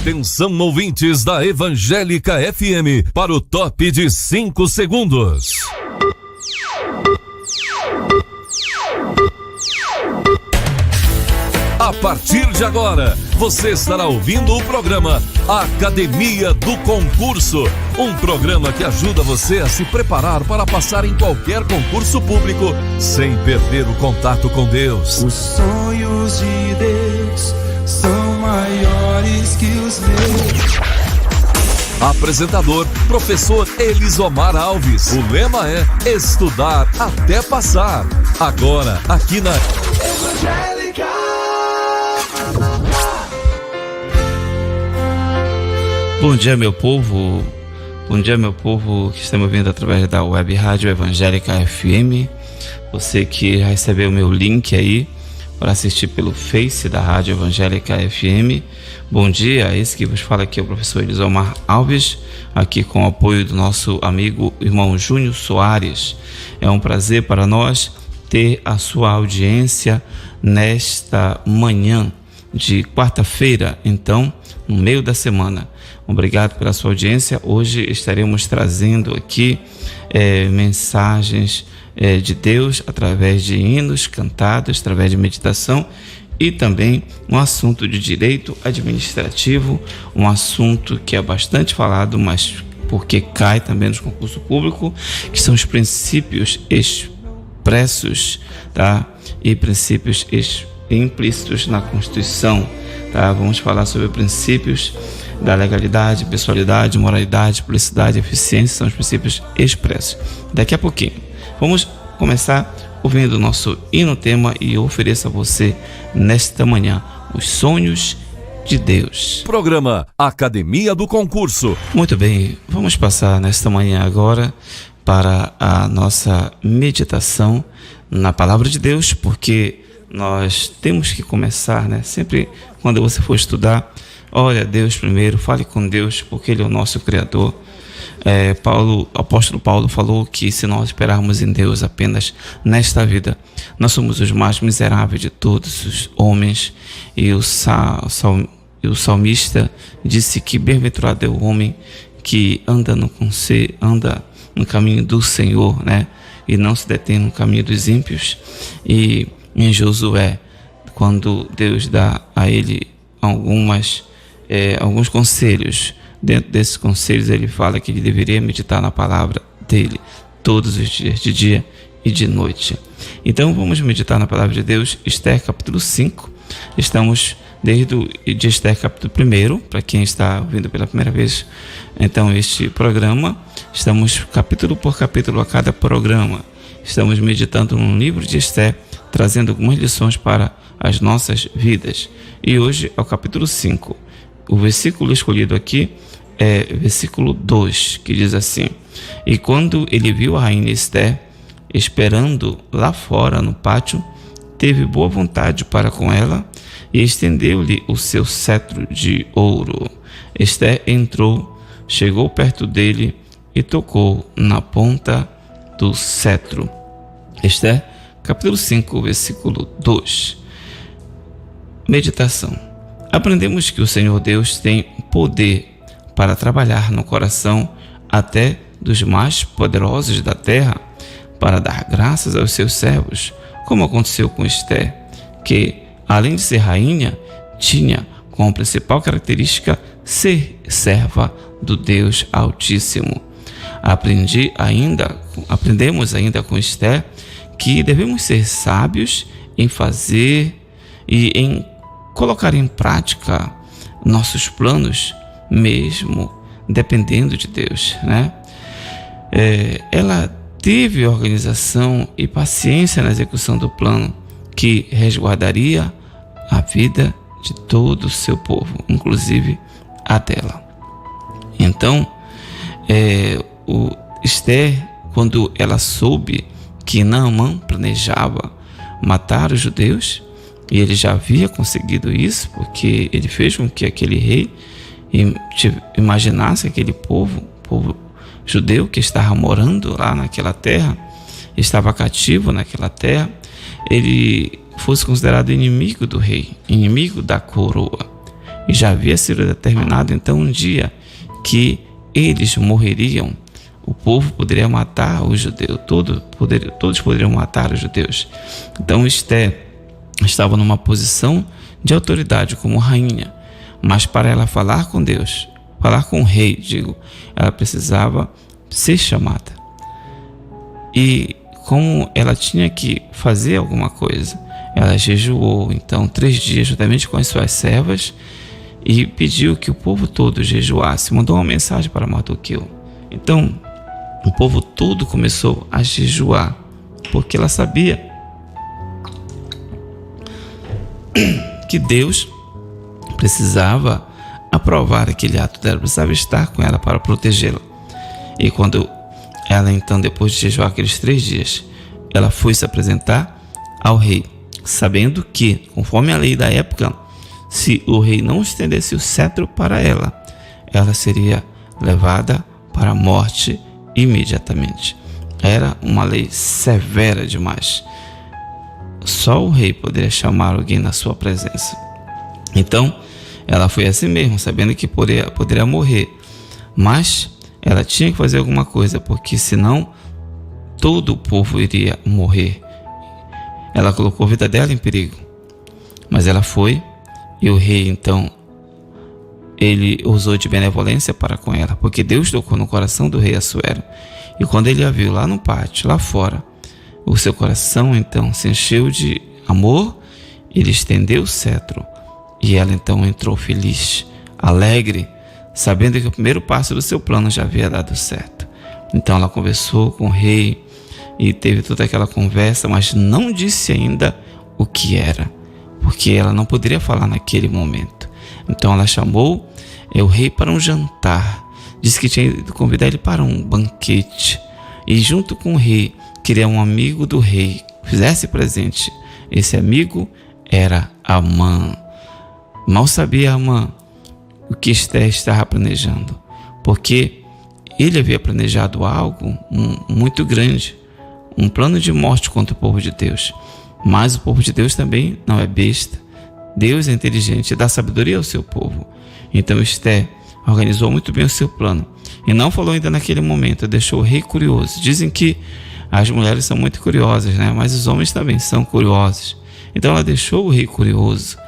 Atenção, ouvintes da Evangélica FM, para o top de 5 segundos. A partir de agora, você estará ouvindo o programa Academia do Concurso, um programa que ajuda você a se preparar para passar em qualquer concurso público sem perder o contato com Deus. Os sonhos de Deus são maiores que os meus. Apresentador, professor Elisomar Alves. O lema é estudar até passar. Agora, aqui na Evangélica. Bom dia, meu povo. Bom dia, meu povo que está me ouvindo através da web rádio Evangélica FM. Você que já recebeu o meu link aí para assistir pelo Face da Rádio Evangélica FM. Bom dia, esse que vos fala aqui é o professor Elisomar Alves, aqui com o apoio do nosso amigo irmão Júnior Soares. É um prazer para nós ter a sua audiência nesta manhã de quarta-feira, então, no meio da semana. Obrigado pela sua audiência. Hoje estaremos trazendo aqui mensagens de Deus através de hinos cantados, através de meditação e também um assunto de direito administrativo, um assunto que é bastante falado, mas porque cai também no concurso público, que são os princípios expressos, tá? E princípios implícitos na Constituição, tá? Vamos falar sobre princípios da legalidade, pessoalidade, moralidade, publicidade, eficiência, são os princípios expressos. Daqui a pouquinho, vamos começar ouvindo o nosso hino tema e eu ofereço a você nesta manhã os sonhos de Deus. Programa Academia do Concurso. Muito bem, vamos passar nesta manhã agora para a nossa meditação na Palavra de Deus, porque nós temos que começar, né? Sempre quando você for estudar, olha Deus primeiro, fale com Deus, porque Ele é o nosso Criador. O apóstolo Paulo falou que se nós esperarmos em Deus apenas nesta vida, nós somos os mais miseráveis de todos os homens. E o salmista disse que bem-aventurado é o homem que anda no caminho do Senhor, né? E não se detém no caminho dos ímpios. E em Josué, quando Deus dá a ele alguns conselhos, dentro desses conselhos ele fala que ele deveria meditar na palavra dele todos os dias, de dia e de noite. Então vamos meditar na palavra de Deus, Esther capítulo 5. Estamos desde de Esther capítulo 1, para quem está ouvindo pela primeira vez então este programa, estamos capítulo por capítulo a cada programa. Estamos meditando no livro de Esther, trazendo algumas lições para as nossas vidas. E hoje é o capítulo 5. O versículo escolhido aqui é versículo 2, que diz assim: E quando ele viu a rainha Esther esperando lá fora no pátio, teve boa vontade para com ela e estendeu-lhe o seu cetro de ouro. Esther entrou, chegou perto dele e tocou na ponta do cetro. Esther capítulo 5, versículo 2. Meditação. Aprendemos que o Senhor Deus tem poder para trabalhar no coração até dos mais poderosos da terra, para dar graças aos seus servos, como aconteceu com Esther, que, além de ser rainha, tinha como principal característica ser serva do Deus Altíssimo. Aprendemos ainda com Esther que devemos ser sábios em fazer e em colocar em prática nossos planos, mesmo dependendo de Deus, né? Ela teve organização e paciência na execução do plano que resguardaria a vida de todo o seu povo, inclusive a dela. Então, Esther, quando ela soube que Naamã planejava matar os judeus, e ele já havia conseguido isso, porque ele fez com que aquele rei imaginasse aquele povo judeu que estava morando lá naquela terra, estava cativo naquela terra, ele fosse considerado inimigo do rei, inimigo da coroa. e já havia sido determinado então um dia que eles morreriam. O povo poderia matar os judeus, todos poderiam matar os judeus. Então Esté estava numa posição de autoridade como rainha, mas para ela falar com Deus, falar com o rei, ela precisava ser chamada. E como ela tinha que fazer alguma coisa, ela jejuou então 3 dias juntamente com as suas servas e pediu que o povo todo jejuasse, mandou uma mensagem para Mardoqueu. Então o povo todo começou a jejuar, porque ela sabia que Deus precisava aprovar aquele ato dela, precisava estar com ela para protegê-la. E quando ela então, depois de jejuar aqueles 3 dias, ela foi se apresentar ao rei, sabendo que, conforme a lei da época, se o rei não estendesse o cetro para ela, ela seria levada para a morte imediatamente. Era uma lei severa demais. Só o rei poderia chamar alguém na sua presença. Então, ela foi assim mesmo, sabendo que poderia morrer. Mas ela tinha que fazer alguma coisa, porque senão todo o povo iria morrer. Ela colocou a vida dela em perigo. Mas ela foi, e o rei então, ele usou de benevolência para com ela, porque Deus tocou no coração do rei Assuero. E quando ele a viu lá no pátio, lá fora, o seu coração então se encheu de amor, ele estendeu o cetro, e ela então entrou feliz, alegre, sabendo que o primeiro passo do seu plano já havia dado certo. Então ela conversou com o rei e teve toda aquela conversa, mas não disse ainda o que era, porque ela não poderia falar naquele momento. Então ela chamou o rei para um jantar, disse que tinha ido convidar ele para um banquete, e junto com o rei queria um amigo do rei fizesse presente. Esse amigo era Amã. Mal sabia Amã o que Esté estava planejando, porque ele havia planejado algo muito grande, um plano de morte contra o povo de Deus. Mas o povo de Deus também não é besta. Deus é inteligente e dá sabedoria ao seu povo. Então Esté organizou muito bem o seu plano e não falou ainda naquele momento, deixou o rei curioso. Dizem que as mulheres são muito curiosas, né? Mas os homens também são curiosos. Então ela deixou o rei curioso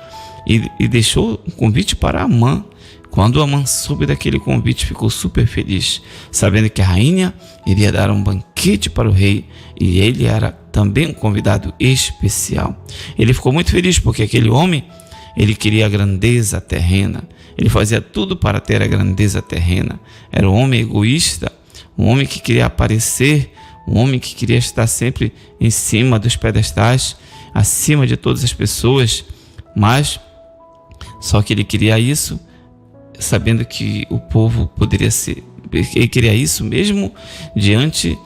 e deixou um convite para Amã. Quando Amã soube daquele convite, ficou super feliz, sabendo que a rainha iria dar um banquete para o rei e ele era também um convidado especial. Ele ficou muito feliz porque aquele homem, ele queria a grandeza terrena, ele fazia tudo para ter a grandeza terrena. Era um homem egoísta, um homem que queria aparecer, um homem que queria estar sempre em cima dos pedestais, acima de todas as pessoas, mas só que ele queria isso sabendo que o povo poderia ser, ele queria isso mesmo diante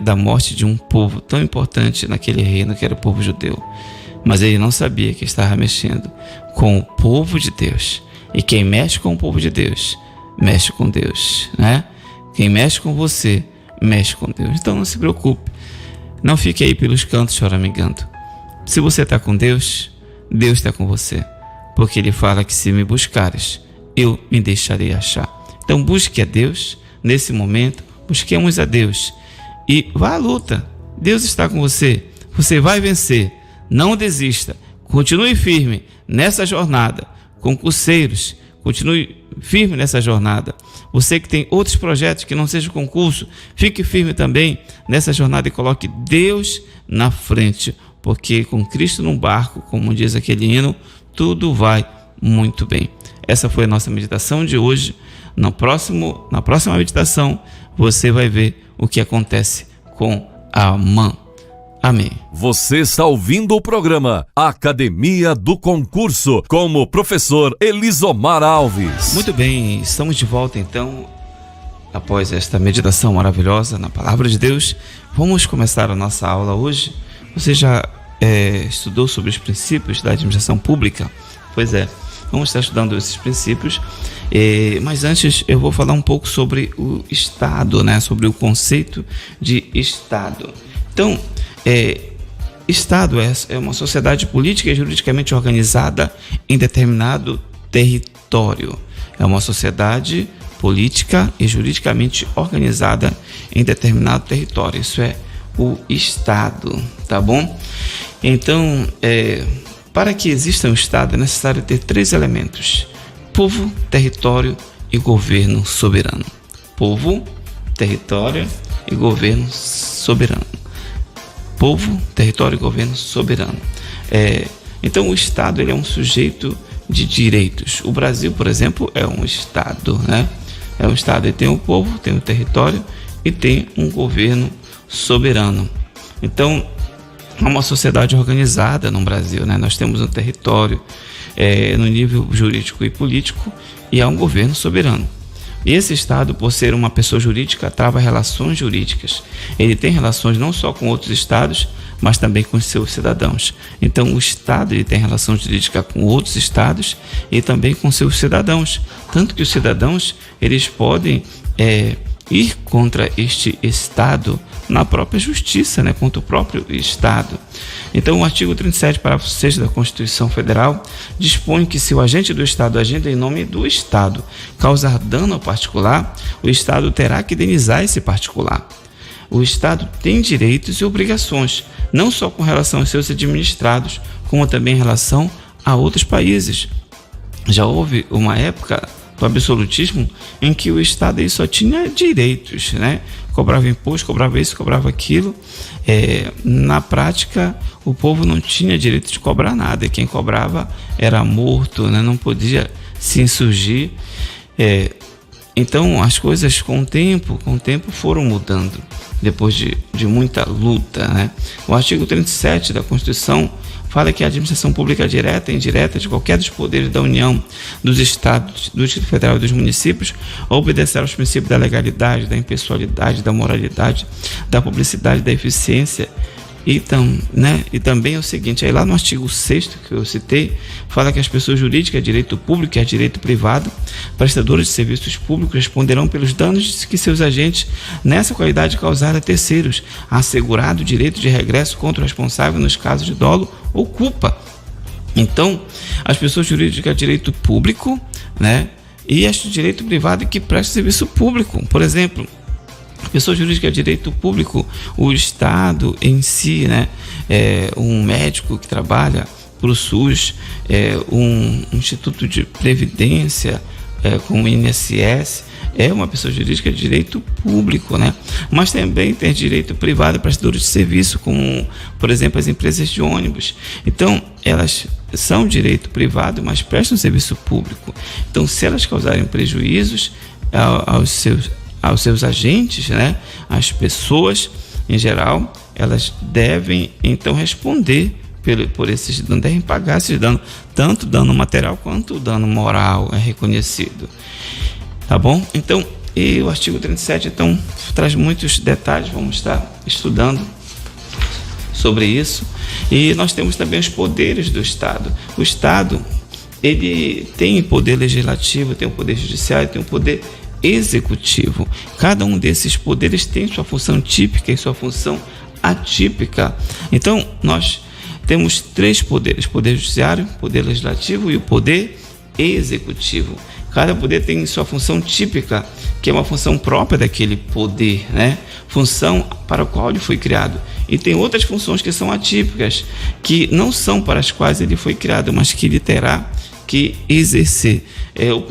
da morte de um povo tão importante naquele reino que era o povo judeu. Mas ele não sabia que estava mexendo com o povo de Deus, e quem mexe com o povo de Deus mexe com Deus, né? Quem mexe com você mexe com Deus. Então não se preocupe, não fique aí pelos cantos choramingando. Se você está com Deus, Deus está com você, porque ele fala que se me buscares, eu me deixarei achar. Então busque a Deus nesse momento, busquemos a Deus e vá à luta. Deus está com você, você vai vencer. Não desista, continue firme nessa jornada. Concurseiros, continue firme nessa jornada. Você que tem outros projetos que não seja concurso, fique firme também nessa jornada e coloque Deus na frente, porque com Cristo no barco, como diz aquele hino, tudo vai muito bem. Essa foi a nossa meditação de hoje. Na próxima meditação, você vai ver o que acontece com Amã. Amém. Você está ouvindo o programa Academia do Concurso com o professor Elisomar Alves. Muito bem, estamos de volta então, após esta meditação maravilhosa na Palavra de Deus. Vamos começar a nossa aula hoje. Você já estudou sobre os princípios da administração pública? Pois é, vamos estar estudando esses princípios, mas antes eu vou falar um pouco sobre o Estado, né? Sobre o conceito de Estado. Então, Estado é uma sociedade política e juridicamente organizada em determinado território. É uma sociedade política e juridicamente organizada em determinado território. Isso é o Estado, tá bom? Então, para que exista um Estado é necessário ter 3 elementos: povo, território e governo soberano. Povo, território e governo soberano. Povo, território e governo soberano. Então, o Estado ele é um sujeito de direitos. O Brasil, por exemplo, é um Estado, né? É um Estado, ele tem o povo, tem o território e tem um governo soberano. Então, é uma sociedade organizada no Brasil, né? Nós temos um território no nível jurídico e político e há um governo soberano. E esse Estado, por ser uma pessoa jurídica, trava relações jurídicas. Ele tem relações não só com outros Estados, mas também com seus cidadãos. Então, o Estado ele tem relação jurídica com outros Estados e também com seus cidadãos. Tanto que os cidadãos eles podem ir contra este Estado na própria justiça, né, contra o próprio Estado. Então, o artigo 37, parágrafo 6 da Constituição Federal dispõe que se o agente do Estado agindo em nome do Estado causar dano ao particular, o Estado terá que indenizar esse particular. O Estado tem direitos e obrigações, não só com relação aos seus administrados, como também em relação a outros países. Já houve uma época do absolutismo em que o Estado ele só tinha direitos, né? Cobrava imposto, cobrava isso, cobrava aquilo. Na prática, o povo não tinha direito de cobrar nada. Quem cobrava era morto, né? Não podia se insurgir. Então, as coisas com o tempo foram mudando, depois de muita luta, né? O artigo 37 da Constituição fala que a administração pública direta e indireta de qualquer dos poderes da União, dos Estados, do Distrito Federal e dos municípios obedecerá aos princípios da legalidade, da impessoalidade, da moralidade, da publicidade, da eficiência. E também é o seguinte, aí lá no artigo 6º que eu citei, fala que as pessoas jurídicas, direito público e direito privado, prestadoras de serviços públicos, responderão pelos danos que seus agentes nessa qualidade causarem a terceiros, assegurado o direito de regresso contra o responsável nos casos de dolo ou culpa. Então, as pessoas jurídicas, direito público, né, e as de direito privado que prestam serviço público, por exemplo, pessoa jurídica é direito público, o Estado em si, né, um médico que trabalha para o SUS, um instituto de previdência, como o INSS, é uma pessoa jurídica de direito público, né? Mas também tem direito privado, prestadores de serviço, como, por exemplo, as empresas de ônibus. Então, elas são direito privado, mas prestam serviço público. Então, se elas causarem prejuízos aos seus agentes, né, as pessoas em geral, elas devem então responder por esses danos, devem pagar esses danos, tanto dano material quanto dano moral é reconhecido. Tá bom? Então, e o artigo 37 então traz muitos detalhes, vamos estar estudando sobre isso. E nós temos também os poderes do Estado. O Estado, ele tem poder legislativo, tem o poder judiciário, tem o poder executivo. Cada um desses poderes tem sua função típica e sua função atípica. Então, nós temos 3 poderes: poder judiciário, poder legislativo e o poder executivo. Cada poder tem sua função típica, que é uma função própria daquele poder, né? Função para a qual ele foi criado. E tem outras funções que são atípicas, que não são para as quais ele foi criado, mas que ele terá que exercer. O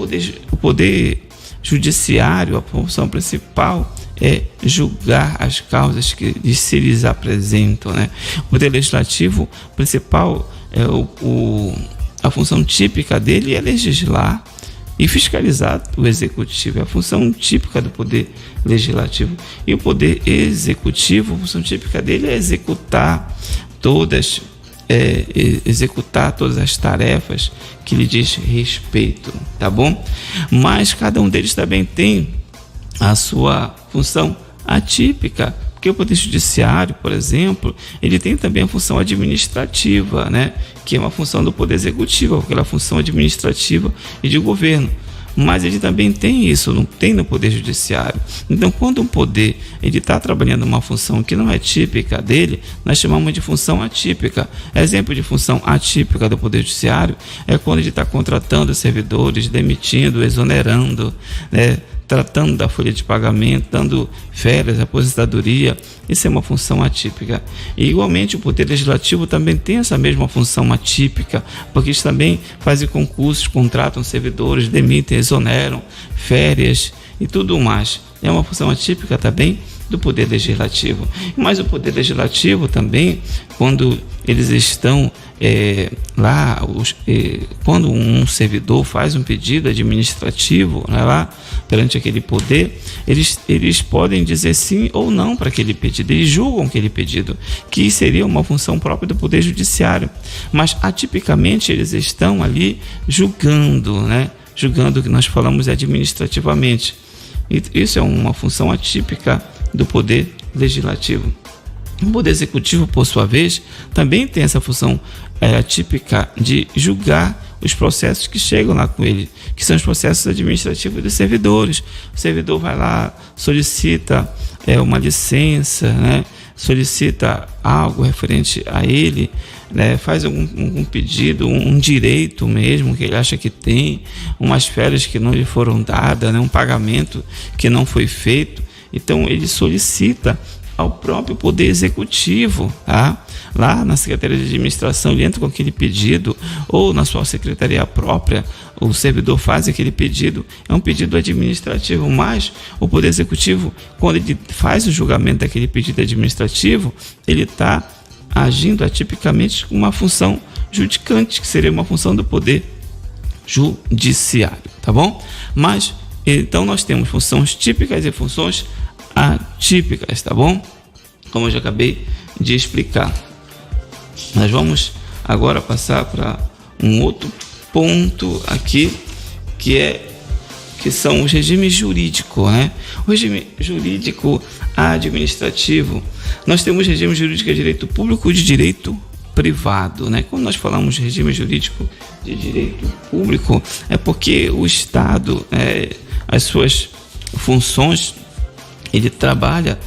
poder judiciário, a função principal é julgar as causas que se lhes apresentam, né? O poder legislativo principal, a função típica dele é legislar e fiscalizar o executivo, é a função típica do poder legislativo. E o poder executivo, a função típica dele é executar todas as tarefas que lhe diz respeito, tá bom? Mas cada um deles também tem a sua função atípica, porque o poder judiciário, por exemplo, ele tem também a função administrativa, né? Que é uma função do poder executivo, aquela função administrativa e de governo. mas ele também tem isso, não tem no Poder Judiciário. Então, quando um poder está trabalhando uma função que não é típica dele, nós chamamos de função atípica. Exemplo de função atípica do Poder Judiciário é quando ele está contratando servidores, demitindo, exonerando, né, tratando da folha de pagamento, dando férias, aposentadoria. Isso é uma função atípica. E igualmente o Poder Legislativo também tem essa mesma função atípica, porque eles também fazem concursos, contratam servidores, demitem, exoneram, férias e tudo mais. É uma função atípica também do Poder Legislativo. Mas o Poder Legislativo também, quando eles estão lá, quando um servidor faz um pedido administrativo, né, lá perante aquele poder, eles podem dizer sim ou não para aquele pedido, eles julgam aquele pedido, que seria uma função própria do Poder Judiciário, mas atipicamente eles estão ali julgando, né, julgando o que nós falamos administrativamente. E isso é uma função atípica do Poder Legislativo. O Poder Executivo, por sua vez, também tem essa função atípica de julgar os processos que chegam lá com ele, que são os processos administrativos dos servidores. O servidor vai lá, solicita uma licença, né, solicita algo referente a ele, né, faz um pedido, um direito mesmo que ele acha que tem, umas férias que não lhe foram dadas, né, um pagamento que não foi feito. Então ele solicita ao próprio Poder Executivo, tá? Lá na Secretaria de Administração ele entra com aquele pedido, ou na sua secretaria própria o servidor faz aquele pedido, é um pedido administrativo, mas o Poder Executivo, quando ele faz o julgamento daquele pedido administrativo, ele está agindo atipicamente com uma função judicante, que seria uma função do Poder Judiciário, tá bom? Mas então nós temos funções típicas e funções atípicas, tá bom? Como eu já acabei de explicar. Nós vamos agora passar para um outro ponto aqui, que são os regimes jurídicos, né? O regime jurídico administrativo, nós temos regime jurídico de direito público e de direito privado, né? Quando nós falamos de regime jurídico de direito público, é porque o Estado, as suas funções, ele trabalha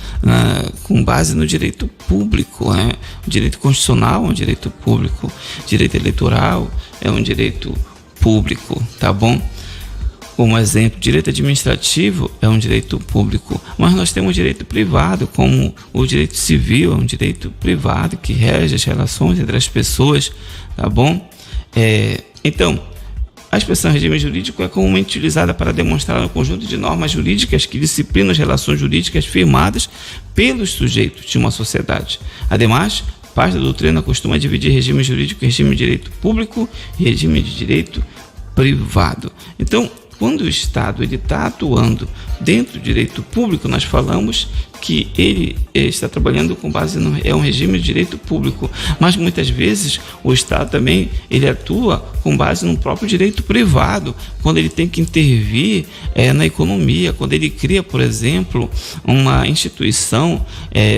com base no direito público, né? O direito constitucional é um direito público, direito eleitoral é um direito público, tá bom? Como exemplo, direito administrativo é um direito público, mas nós temos direito privado, como o direito civil é um direito privado que rege as relações entre as pessoas, tá bom? Então, a expressão regime jurídico é comumente utilizada para demonstrar um conjunto de normas jurídicas que disciplinam as relações jurídicas firmadas pelos sujeitos de uma sociedade. Ademais, parte da doutrina costuma dividir regime jurídico em regime de direito público e regime de direito privado. Então, quando o Estado está atuando dentro do direito público, nós falamos que ele está trabalhando com base um regime de direito público, mas muitas vezes o Estado também ele atua com base no próprio direito privado, quando ele tem que intervir na economia, quando ele cria, por exemplo, uma instituição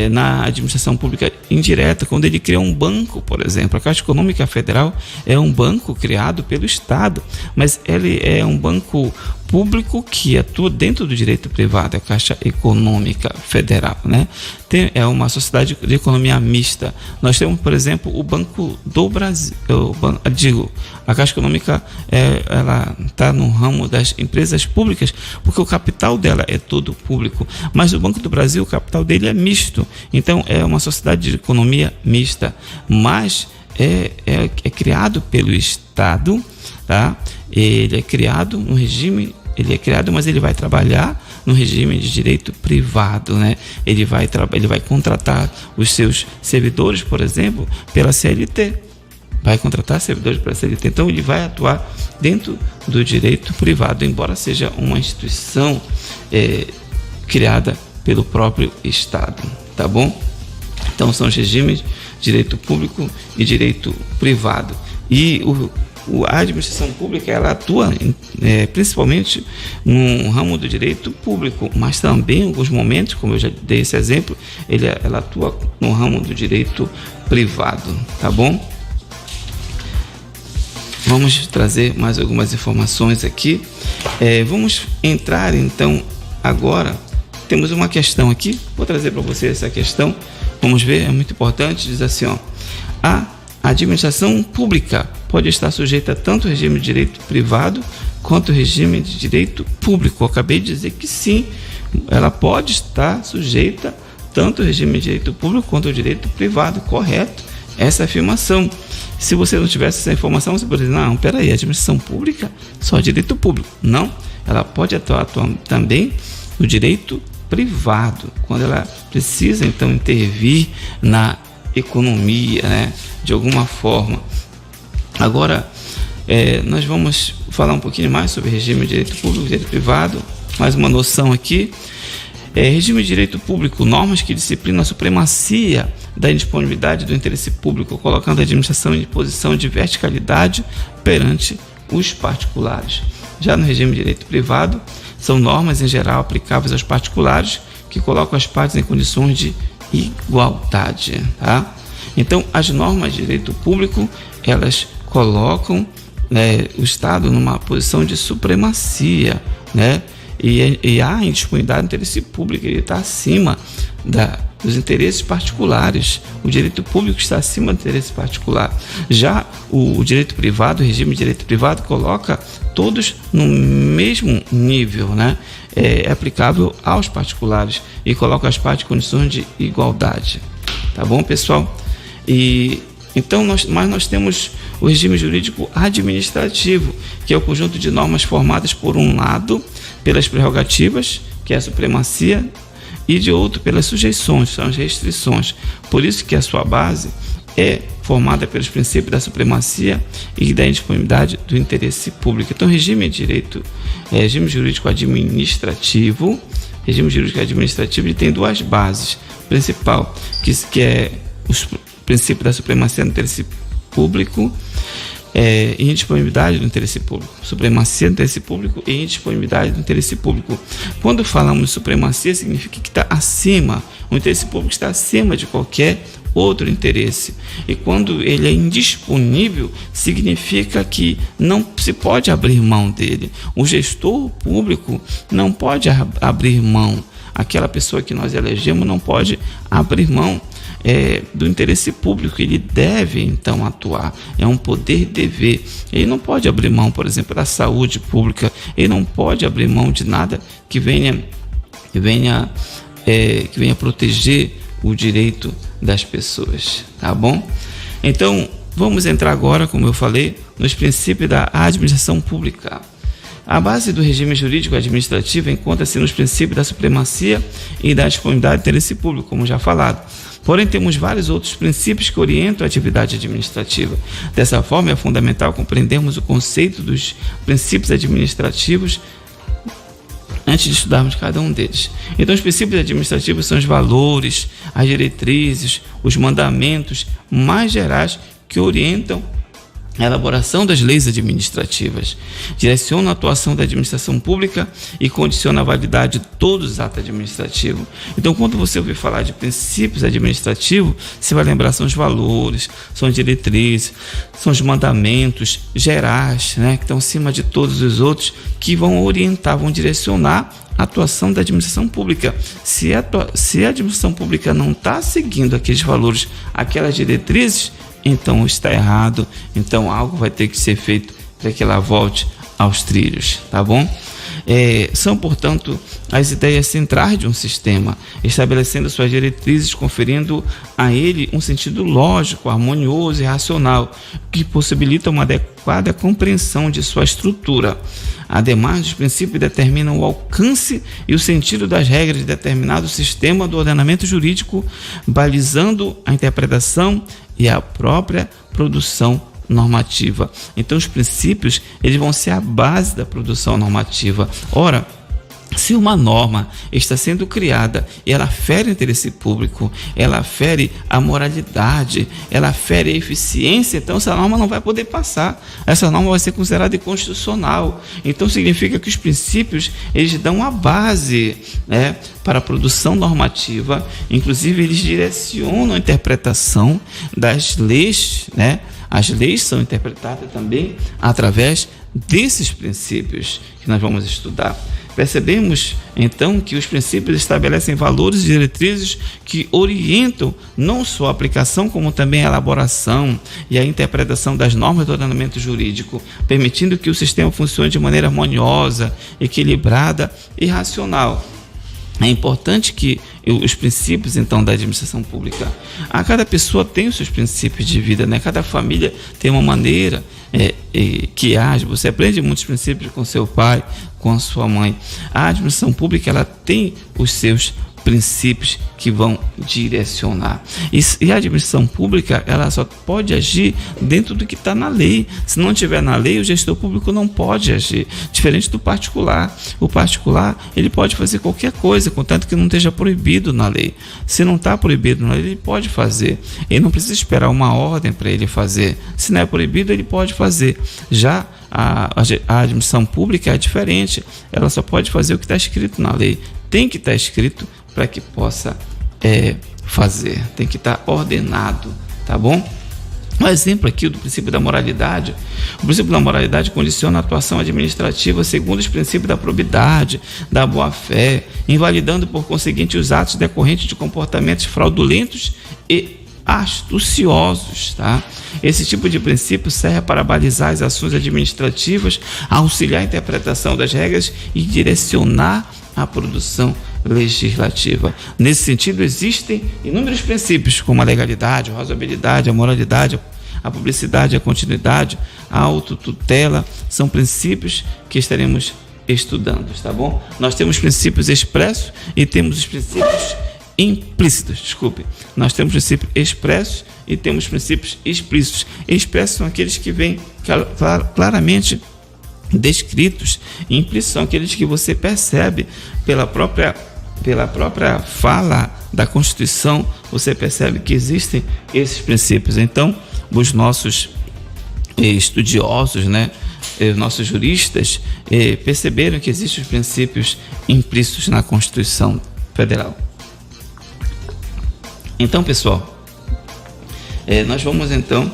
na administração pública indireta, quando ele cria um banco, por exemplo. A Caixa Econômica Federal é um banco criado pelo Estado, mas ele é um banco público que atua dentro do direito privado, a Caixa Econômica Federal, né? É uma sociedade de economia mista. Nós temos, por exemplo, o Banco do Brasil, a Caixa Econômica, ela está no ramo das empresas públicas, porque o capital dela é todo público, mas o Banco do Brasil, o capital dele é misto, então é uma sociedade de economia mista, mas é criado pelo Estado, tá? Ele é criado no regime, mas ele vai trabalhar no regime de direito privado, né? Ele vai contratar os seus servidores, por exemplo, pela CLT. Vai contratar servidores pela CLT. Então ele vai atuar dentro do direito privado, embora seja uma instituição criada pelo próprio Estado, tá bom? Então são os regimes de direito público e direito privado. E a administração pública ela atua principalmente no ramo do direito público, mas também em alguns momentos, como eu já dei esse exemplo, ela atua no ramo do direito privado, tá bom? vamos trazer mais algumas informações aqui. Vamos entrar então agora. Temos uma questão aqui, vou trazer para você essa questão. Vamos ver, é muito importante. Diz assim, ó: a administração pública pode estar sujeita tanto ao regime de direito privado quanto ao regime de direito público. Eu acabei de dizer que sim, ela pode estar sujeita tanto ao regime de direito público quanto ao direito privado. Correto essa afirmação. Se você não tivesse essa informação, você poderia dizer: não, peraí, a administração pública só direito público. Não, ela pode atuar também no direito privado, quando ela precisa então intervir na economia, né, de alguma forma. Agora, nós vamos falar um pouquinho mais sobre regime de direito público e direito privado. Mais uma noção aqui. Regime de direito público: normas que disciplinam a supremacia da indisponibilidade do interesse público, colocando a administração em posição de verticalidade perante os particulares. Já no regime de direito privado, são normas em geral aplicáveis aos particulares que colocam as partes em condições de igualdade, tá? Então, as normas de direito público, elas colocam o Estado numa posição de supremacia, né? E há indisponibilidade do interesse público, ele está acima dos interesses particulares. O direito público está acima do interesse particular. Já o direito privado, o regime de direito privado, coloca todos no mesmo nível, né? É aplicável aos particulares e coloca as partes em condições de igualdade. Tá bom, pessoal? Então, nós temos o regime jurídico administrativo, que é o conjunto de normas formadas, por um lado, pelas prerrogativas, que é a supremacia, e de outro, pelas sujeições, são as restrições. Por isso que a sua base é formada pelos princípios da supremacia e da indisponibilidade do interesse público. Então, regime jurídico administrativo, ele tem duas bases. Principal, que é os princípio da supremacia do interesse público e indisponibilidade do interesse público. Supremacia do interesse público e indisponibilidade do interesse público. Quando falamos de supremacia, significa que está acima, o interesse público está acima de qualquer outro interesse. E quando ele é indisponível, significa que não se pode abrir mão dele. O gestor público não pode abrir mão. Aquela pessoa que nós elegemos não pode abrir mão do interesse público. Ele deve então atuar, é um poder-dever. Ele não pode abrir mão, por exemplo, da saúde pública, ele não pode abrir mão de nada que venha proteger o direito das pessoas, tá bom? Então, vamos entrar agora, como eu falei, nos princípios da administração pública. A base do regime jurídico administrativo encontra-se nos princípios da supremacia e da disponibilidade do interesse público, como já falado. Porém, temos vários outros princípios que orientam a atividade administrativa. Dessa forma, é fundamental compreendermos o conceito dos princípios administrativos antes de estudarmos cada um deles. Então, os princípios administrativos são os valores, as diretrizes, os mandamentos mais gerais que orientam a elaboração das leis administrativas, direciona a atuação da administração pública e condiciona a validade de todos os atos administrativos. Então, quando você ouvir falar de princípios administrativos, você vai lembrar: são os valores, são as diretrizes, são os mandamentos gerais, né, que estão acima de todos os outros, que vão orientar, vão direcionar a atuação da administração pública. Se a administração pública não está seguindo aqueles valores, aquelas diretrizes, então está errado, então algo vai ter que ser feito para que ela volte aos trilhos, tá bom? São, portanto, as ideias centrais de um sistema, estabelecendo suas diretrizes, conferindo a ele um sentido lógico, harmonioso e racional, que possibilita uma adequada compreensão de sua estrutura. Ademais, os princípios determinam o alcance e o sentido das regras de determinado sistema do ordenamento jurídico, balizando a interpretação e a própria produção normativa. Então, os princípios, eles vão ser a base da produção normativa. Ora, se uma norma está sendo criada e ela fere o interesse público, ela fere a moralidade, ela fere a eficiência, então essa norma não vai poder passar. Essa norma vai ser considerada inconstitucional. Então significa que os princípios, eles dão a base, né, para a produção normativa. Inclusive, eles direcionam a interpretação das leis, né, As leis são interpretadas também através desses princípios que nós vamos estudar. Percebemos, então, que os princípios estabelecem valores e diretrizes que orientam não só a aplicação, como também a elaboração e a interpretação das normas do ordenamento jurídico, permitindo que o sistema funcione de maneira harmoniosa, equilibrada e racional. É importante que os princípios, então, da administração pública, a cada pessoa tem os seus princípios de vida, né? Cada família tem uma maneira que age. Você aprende muitos princípios com seu pai, com a sua mãe. A administração pública, ela tem os seus princípios que vão direcionar. E a administração pública, ela só pode agir dentro do que está na lei. Se não tiver na lei, o gestor público não pode agir. Diferente do particular. O particular, ele pode fazer qualquer coisa, contanto que não esteja proibido na lei. Se não está proibido na lei, ele pode fazer. Ele não precisa esperar uma ordem para ele fazer. Se não é proibido, ele pode fazer. Já a administração pública é diferente. Ela só pode fazer o que está escrito na lei. Tem que estar escrito para que possa fazer, tem que estar ordenado, tá bom? Um exemplo aqui do princípio da moralidade. O princípio da moralidade condiciona a atuação administrativa segundo os princípios da probidade, da boa-fé, invalidando por conseguinte os atos decorrentes de comportamentos fraudulentos e astuciosos, tá? Esse tipo de princípio serve para balizar as ações administrativas, auxiliar a interpretação das regras e direcionar a produção legislativa. Nesse sentido, existem inúmeros princípios, como a legalidade, a razoabilidade, a moralidade, a publicidade, a continuidade, a autotutela. São princípios que estaremos estudando, tá bom? Nós temos princípios expressos e temos os princípios implícitos, nós temos princípios expressos e temos princípios explícitos. Expressos são aqueles que vêm claramente descritos, e implícitos são aqueles que você percebe pela própria fala da Constituição. Você percebe que existem esses princípios. Então, os nossos estudiosos, né, os nossos juristas perceberam que existem os princípios implícitos na Constituição Federal. Então, pessoal, nós vamos então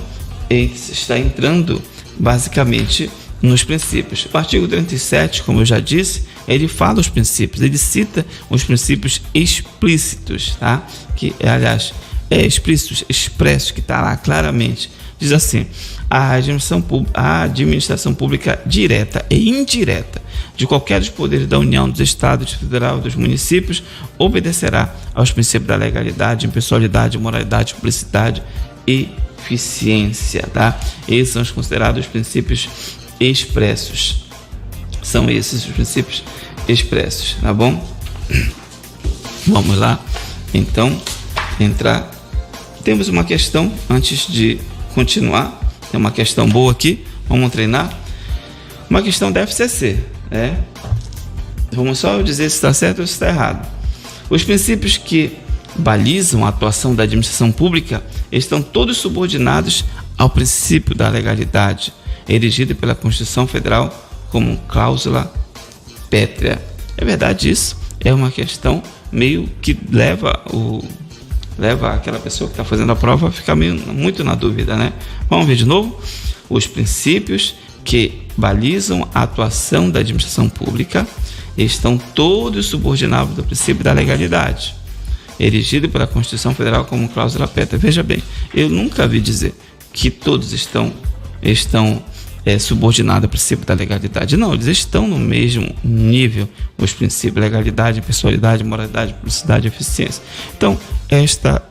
estar entrando basicamente nos princípios. O artigo 37, como eu já disse, ele fala os princípios, ele cita os princípios explícitos, tá? Que, aliás, explícitos, expressos, que está lá claramente. Diz assim: a administração pública direta e indireta de qualquer dos poderes da União, dos Estados, do Federal e dos municípios obedecerá aos princípios da legalidade, impessoalidade, moralidade, publicidade e eficiência, tá? Esses são os considerados princípios expressos. São esses os princípios expressos, tá bom? Vamos lá, então, entrar. Temos uma questão antes de continuar. Tem uma questão boa aqui, vamos treinar. Uma questão da FCC, né? Vamos só dizer se está certo ou se está errado. Os princípios que balizam a atuação da administração pública estão todos subordinados ao princípio da legalidade, erigido pela Constituição Federal como cláusula pétrea. É verdade isso? É uma questão meio que leva aquela pessoa que está fazendo a prova a ficar muito na dúvida, né? Vamos ver de novo? Os princípios que balizam a atuação da administração pública estão todos subordinados ao princípio da legalidade, erigido pela Constituição Federal como cláusula pétrea. Veja bem, eu nunca vi dizer que todos estão subordinados ao princípio da legalidade. Não, eles estão no mesmo nível, os princípios de legalidade, impessoalidade, moralidade, publicidade e eficiência. Então, esta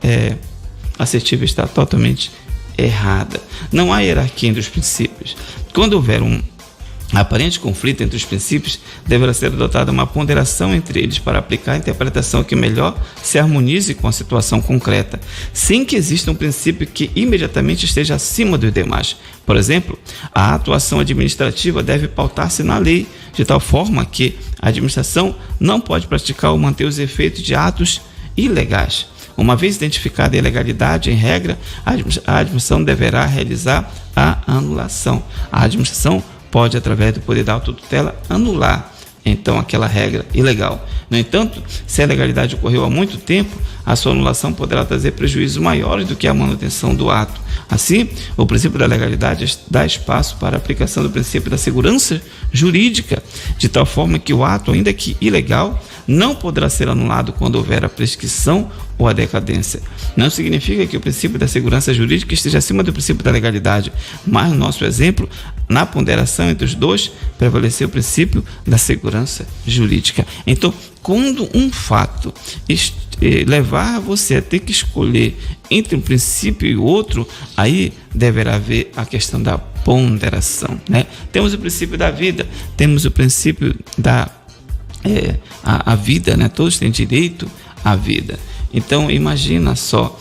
assertiva está totalmente errada. Não há hierarquia entre os princípios. Quando houver um aparente conflito entre os princípios, deverá ser adotada uma ponderação entre eles para aplicar a interpretação que melhor se harmonize com a situação concreta, sem que exista um princípio que imediatamente esteja acima dos demais. Por exemplo, a atuação administrativa deve pautar-se na lei, de tal forma que a administração não pode praticar ou manter os efeitos de atos ilegais. Uma vez identificada a ilegalidade em regra, a administração deverá realizar a anulação. A administração pode, através do poder da autotutela, anular então aquela regra ilegal. No entanto, se a legalidade ocorreu há muito tempo, a sua anulação poderá trazer prejuízos maiores do que a manutenção do ato. Assim, o princípio da legalidade dá espaço para a aplicação do princípio da segurança jurídica, de tal forma que o ato, ainda que ilegal, não poderá ser anulado quando houver a prescrição ou a decadência. Não significa que o princípio da segurança jurídica esteja acima do princípio da legalidade, mas no nosso exemplo, na ponderação entre os dois, prevaleceu o princípio da segurança jurídica. Então, quando um fato levar você a ter que escolher entre um princípio e outro, aí deverá haver a questão da ponderação, né? Temos o princípio da vida, temos o princípio da a vida, né? Todos têm direito à vida. Então imagina só,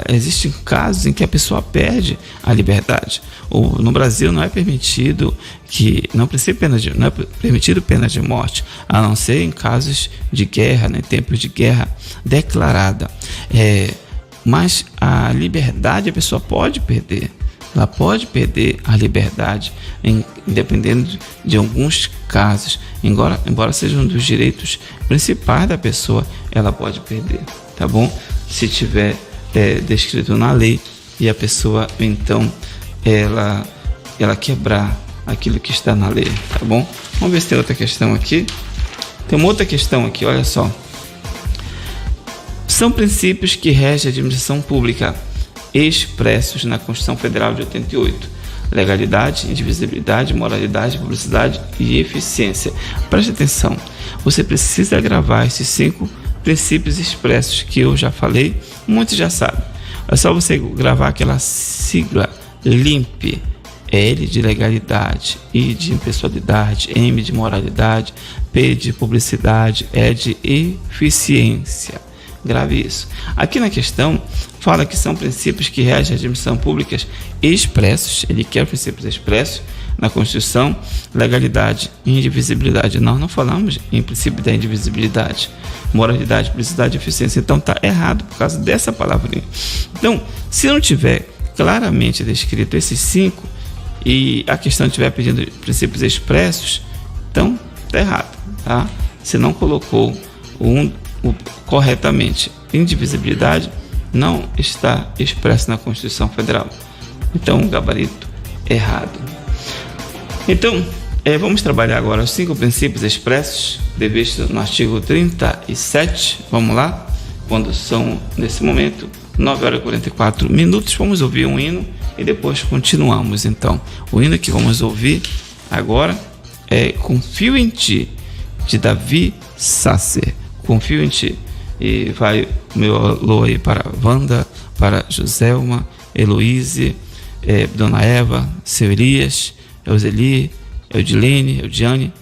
existem casos em que a pessoa perde a liberdade. No Brasil não é permitido não é permitido pena de morte, a não ser em casos de guerra, né? Tempos de guerra declarada. Mas a liberdade a pessoa pode perder. Ela pode perder a liberdade, dependendo de alguns casos. Embora seja um dos direitos principais da pessoa, ela pode perder, tá bom? Se tiver descrito na lei e a pessoa, então, ela quebrar aquilo que está na lei, tá bom? Vamos ver se tem outra questão aqui. Tem uma outra questão aqui, olha só. São princípios que regem a administração pública, expressos na Constituição Federal de 88: legalidade, indivisibilidade, moralidade, publicidade e eficiência. Preste atenção, você precisa gravar esses 5 princípios expressos que eu já falei, muitos já sabem. É só você gravar aquela sigla LIMP: L de legalidade, I de impessoalidade, M de moralidade, P de publicidade, E de eficiência. Grave isso. Aqui na questão fala que são princípios que regem a administração pública expressos. Ele quer princípios expressos na Constituição: legalidade e indivisibilidade. Nós não falamos em princípio da indivisibilidade, moralidade, publicidade e eficiência. Então está errado por causa dessa palavrinha. Então, se não tiver claramente descrito esses 5 e a questão estiver pedindo princípios expressos, então está errado, tá? Você não colocou corretamente. Indivisibilidade não está expresso na Constituição Federal. Então, gabarito errado. Então, vamos trabalhar agora os 5 princípios expressos previstos no artigo 37. Vamos lá? Quando são, nesse momento, 9h44. Vamos ouvir um hino e depois continuamos. Então, o hino que vamos ouvir agora é Confio em Ti, de Davi Sasser. Confio em Ti. E vai o meu alô aí para Wanda, para Joselma, Heloíse, Dona Eva, Seu Elias, Euseli, Eudilene, Eudiane,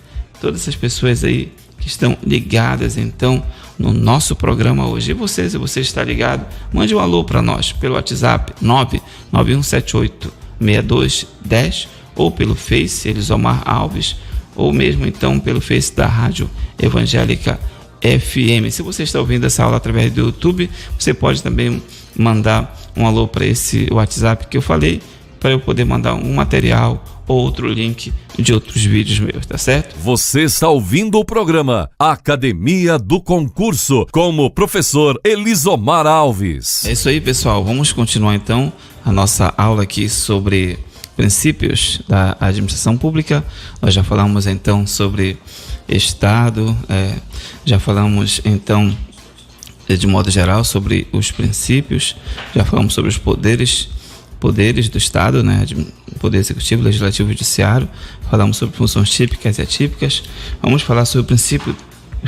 todas essas pessoas aí que estão ligadas então no nosso programa hoje. E se você está ligado, mande um alô para nós pelo WhatsApp 991786210 ou pelo Face Elisomar Alves, ou mesmo então pelo Face da Rádio Evangélica FM. Se você está ouvindo essa aula através do YouTube, você pode também mandar um alô para esse WhatsApp que eu falei, para eu poder mandar um material ou outro link de outros vídeos meus, tá certo? Você está ouvindo o programa Academia do Concurso com o professor Elisomar Alves. É isso aí, pessoal. Vamos continuar então a nossa aula aqui sobre princípios da administração pública. Nós já falamos então sobre Estado, já falamos então de modo geral sobre os princípios, já falamos sobre os poderes do Estado, né? Poder executivo, legislativo e judiciário. Falamos sobre funções típicas e atípicas. Vamos falar sobre os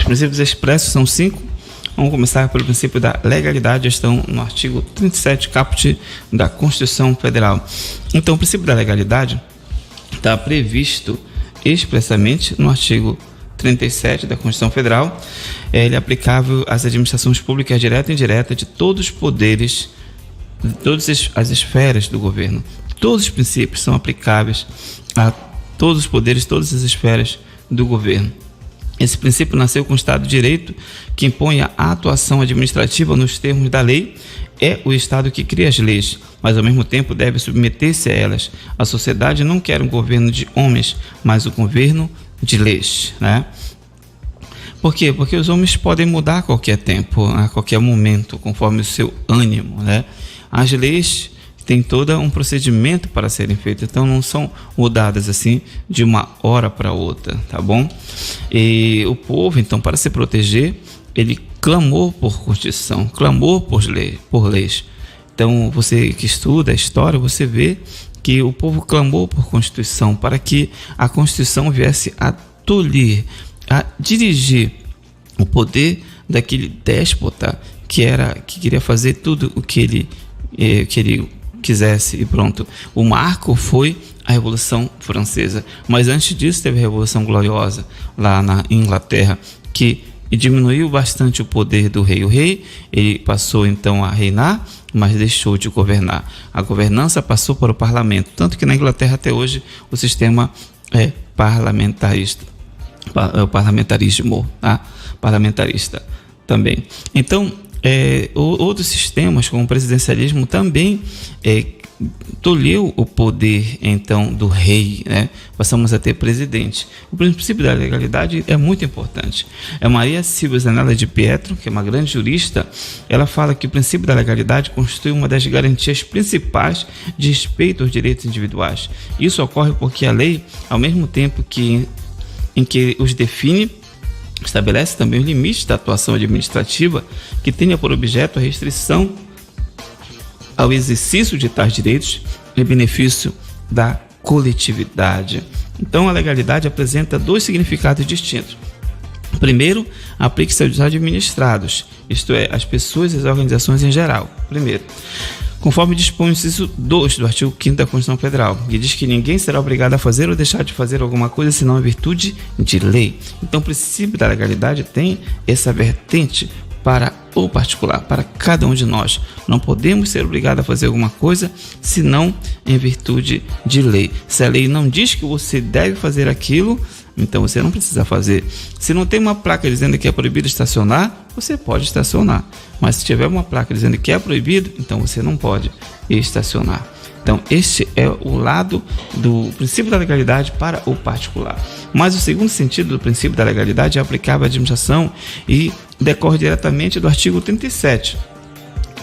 princípios expressos, são 5. Vamos começar pelo princípio da legalidade, estão no artigo 37, caput da Constituição Federal. Então, o princípio da legalidade está previsto expressamente no artigo 37 da Constituição Federal. Ele é aplicável às administrações públicas direta e indireta de todos os poderes, de todas as esferas do governo. Todos os princípios são aplicáveis a todos os poderes, todas as esferas do governo. Esse princípio nasceu com o Estado de Direito, que impõe a atuação administrativa nos termos da lei. É o Estado que cria as leis, mas ao mesmo tempo deve submeter-se a elas. A sociedade não quer um governo de homens, mas um governo de leis, né? Por quê? Porque os homens podem mudar a qualquer tempo, a qualquer momento, conforme o seu ânimo, né? As leis têm todo um procedimento para serem feitas, então não são mudadas assim de uma hora para outra, tá bom? E o povo, então, para se proteger, ele clamou por Constituição, clamou por leis. Então, você que estuda a história, você vê que o povo clamou por Constituição, para que a Constituição viesse a tolir, a dirigir o poder daquele déspota que queria fazer tudo o que ele quisesse e pronto. O marco foi a Revolução Francesa, mas antes disso teve a Revolução Gloriosa lá na Inglaterra, que diminuiu bastante o poder do rei. O rei, ele passou então a reinar, mas deixou de governar. A governança passou para o parlamento, tanto que na Inglaterra até hoje o sistema é parlamentarista, o parlamentarismo, tá? Parlamentarista também. Então, outros sistemas, como o presidencialismo, também tolheu o poder então do rei, né? Passamos a ter presidente. O princípio da legalidade é muito importante. Maria Silvia Zanella de Pietro, que é uma grande jurista, ela fala que o princípio da legalidade constitui uma das garantias principais de respeito aos direitos individuais. Isso ocorre porque a lei, ao mesmo tempo em que os define, estabelece também os limites da atuação administrativa que tenha por objeto a restrição ao exercício de tais direitos em benefício da coletividade. Então, a legalidade apresenta dois significados distintos. Primeiro, aplica-se aos administrados, isto é, às pessoas e às organizações em geral. Primeiro, conforme dispõe o inciso 2 do artigo 5º da Constituição Federal, que diz que ninguém será obrigado a fazer ou deixar de fazer alguma coisa senão em virtude de lei. Então, o princípio da legalidade tem essa vertente para o particular, para cada um de nós. Não podemos ser obrigados a fazer alguma coisa senão em virtude de lei. Se a lei não diz que você deve fazer aquilo, então você não precisa fazer. Se não tem uma placa dizendo que é proibido estacionar, você pode estacionar. Mas se tiver uma placa dizendo que é proibido, então você não pode estacionar. Então, este é o lado do princípio da legalidade para o particular. Mas o segundo sentido do princípio da legalidade é aplicável à administração e decorre diretamente do artigo 37,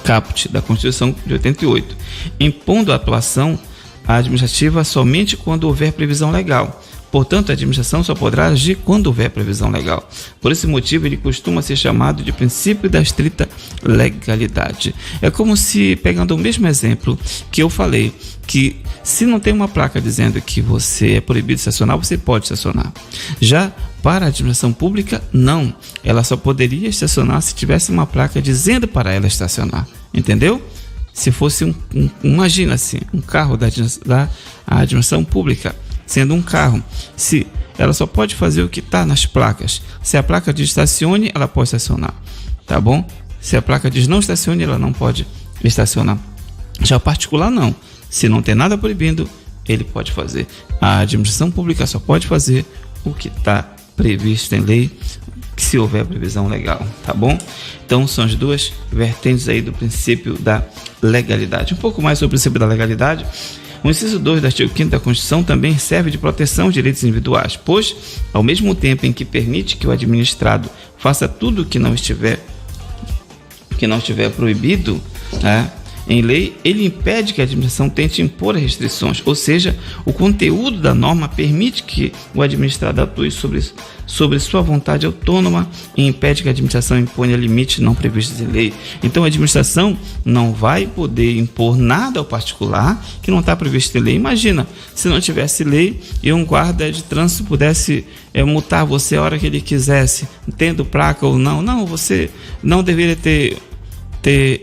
caput, da Constituição de 88, impondo a atuação administrativa somente quando houver previsão legal. Portanto, a administração só poderá agir quando houver previsão legal. Por esse motivo, ele costuma ser chamado de princípio da estrita legalidade. É como se, pegando o mesmo exemplo que eu falei, que se não tem uma placa dizendo que você é proibido de estacionar, você pode estacionar. Já para a administração pública, não. Ela só poderia estacionar se tivesse uma placa dizendo para ela estacionar. Entendeu? Se fosse imagina assim, um carro da administração pública, sendo um carro, se ela só pode fazer o que está nas placas. Se a placa diz estacione, ela pode estacionar, tá bom? Se a placa diz não estacione, ela não pode estacionar. Já o particular não, se não tem nada proibindo, ele pode fazer. A administração pública só pode fazer o que está previsto em lei, se houver previsão legal, tá bom? Então são as duas vertentes aí do princípio da legalidade. Um pouco mais sobre o princípio da legalidade. O inciso 2 do artigo 5º da Constituição também serve de proteção aos direitos individuais, pois, ao mesmo tempo em que permite que o administrado faça tudo que não estiver proibido, né, em lei, ele impede que a administração tente impor restrições, ou seja, o conteúdo da norma permite que o administrado atue sobre sua vontade autônoma e impede que a administração imponha limites não previstos em lei. Então, a administração não vai poder impor nada ao particular que não está previsto em lei. Imagina, se não tivesse lei e um guarda de trânsito pudesse multar você a hora que ele quisesse, tendo placa ou não. Não, você não deveria ter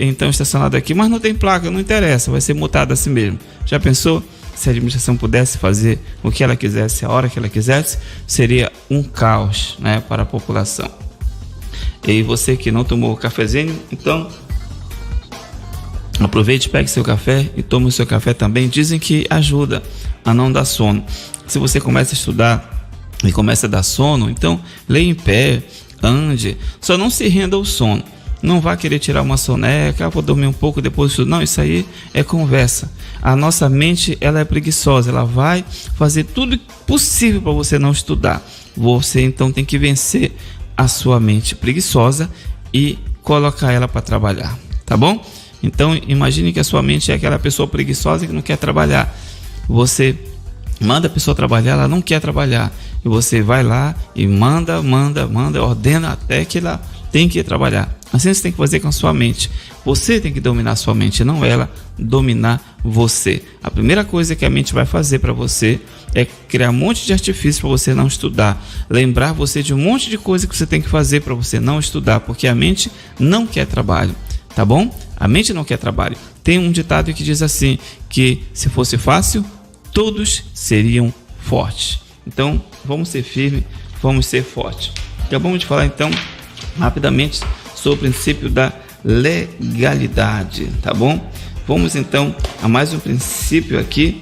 então estacionado aqui, mas não tem placa, não interessa, vai ser multado assim mesmo. Já pensou? Se a administração pudesse fazer o que ela quisesse, a hora que ela quisesse, seria um caos, né, para a população. E você que não tomou o cafezinho, então aproveite, pegue seu café e tome o seu café também. Dizem que ajuda a não dar sono. Se você começa a estudar e começa a dar sono, então leia em pé, ande, só não se renda ao sono. Não vá querer tirar uma soneca, vou dormir um pouco depois disso. Não, isso aí é conversa. A nossa mente, ela é preguiçosa, ela vai fazer tudo possível para você não estudar. Você então tem que vencer a sua mente preguiçosa e colocar ela para trabalhar, tá bom? Então imagine que a sua mente é aquela pessoa preguiçosa que não quer trabalhar. Você manda a pessoa trabalhar, ela não quer trabalhar, e você vai lá e manda, ordena até que ela tem que ir trabalhar. Assim você tem que fazer com a sua mente. Você tem que dominar a sua mente, não ela dominar você. A primeira coisa que a mente vai fazer para você é criar um monte de artifício para você não estudar, lembrar você de um monte de coisa que você tem que fazer para você não estudar, porque a mente não quer trabalho, tá bom? A mente não quer trabalho. Tem um ditado que diz assim, que se fosse fácil, todos seriam fortes. Então, vamos ser firmes, vamos ser fortes. Acabamos de falar, então, rapidamente sobre o princípio da legalidade, tá bom? Vamos, então, a mais um princípio aqui,